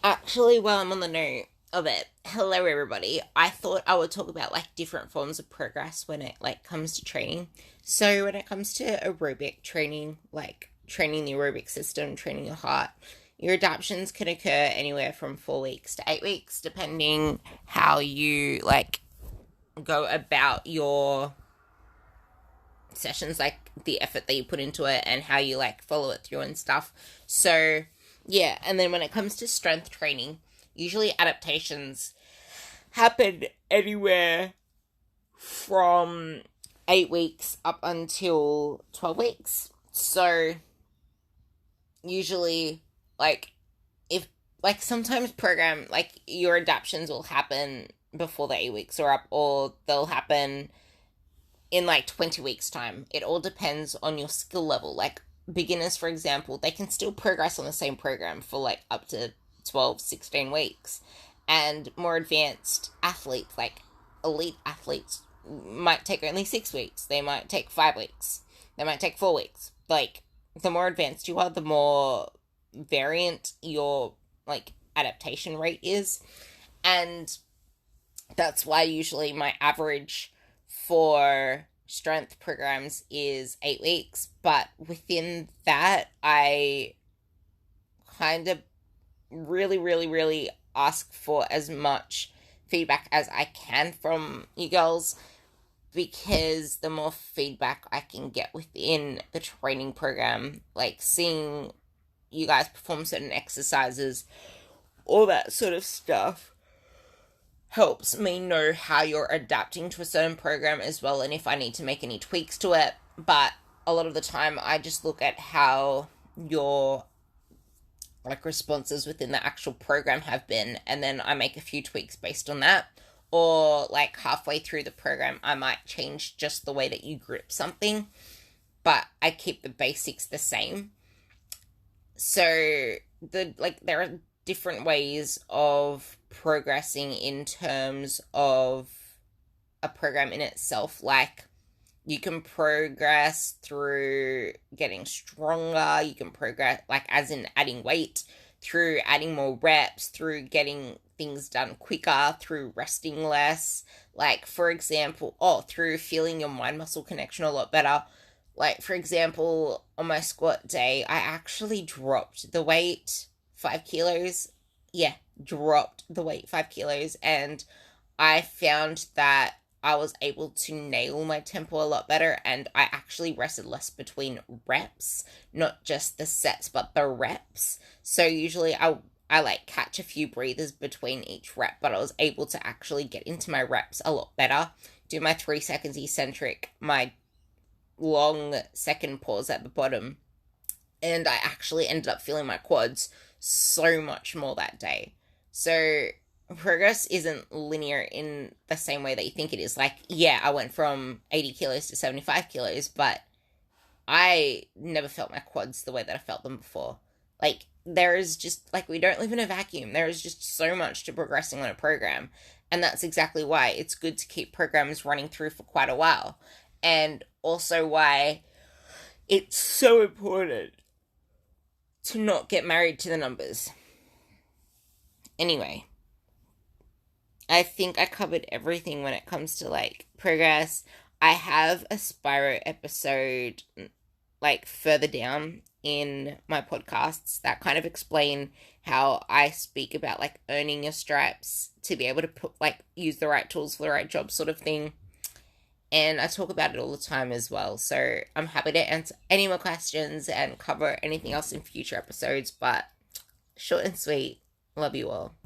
Actually, while I'm on the note of it, hello everybody. I thought I would talk about like different forms of progress when it like comes to training. So when it comes to aerobic training, like training the aerobic system, training your heart, your adaptations can occur anywhere from 4 weeks to 8 weeks, depending how you like go about your sessions, like the effort that you put into it and how you like follow it through and stuff. So yeah, and then when it comes to strength training, usually adaptations happen anywhere from 8 weeks up until 12 weeks. So usually, like, if like sometimes program like your adaptations will happen before the 8 weeks are up, or they'll happen in like 20 weeks time. It all depends on your skill level. Like beginners, for example, they can still progress on the same program for like up to 12, 16 weeks. And more advanced athletes, like elite athletes, might take only 6 weeks. They might take 5 weeks. They might take 4 weeks. Like the more advanced you are, the more variant your like adaptation rate is. And that's why usually my average for strength programs is 8 weeks, but within that, I kind of really ask for as much feedback as I can from you girls, because the more feedback I can get within the training program, like seeing you guys perform certain exercises, all that sort of stuff, helps me know how you're adapting to a certain program as well, and if I need to make any tweaks to it. But a lot of the time I just look at how your like responses within the actual program have been, and then I make a few tweaks based on that. Or like halfway through the program I might change just the way that you grip something, but I keep the basics the same. So there are different ways of progressing in terms of a program in itself. Like you can progress through getting stronger, you can progress like as in adding weight, through adding more reps, through getting things done quicker, through resting less, like for example, through feeling your mind muscle connection a lot better. Like for example, on my squat day I actually dropped the weight 5 kilos. Yeah, dropped the weight 5 kilos, and I found that I was able to nail my tempo a lot better, and I actually rested less between reps, not just the sets but the reps. So usually I like catch a few breathers between each rep, but I was able to actually get into my reps a lot better. Do my 3 seconds eccentric, my long second pause at the bottom, and I actually ended up feeling my quads so much more that day. So progress isn't linear in the same way that you think it is. Like, yeah, I went from 80 kilos to 75 kilos, but I never felt my quads the way that I felt them before. Like, there is just, like, we don't live in a vacuum. There is just so much to progressing on a program. And that's exactly why it's good to keep programs running through for quite a while. And also why it's so important to not get married to the numbers. Anyway, I think I covered everything when it comes to like progress. I have a Spyro episode like further down in my podcasts that kind of explain how I speak about like earning your stripes to be able to put like use the right tools for the right job sort of thing. And I talk about it all the time as well. So I'm happy to answer any more questions and cover anything else in future episodes. But short and sweet, love you all.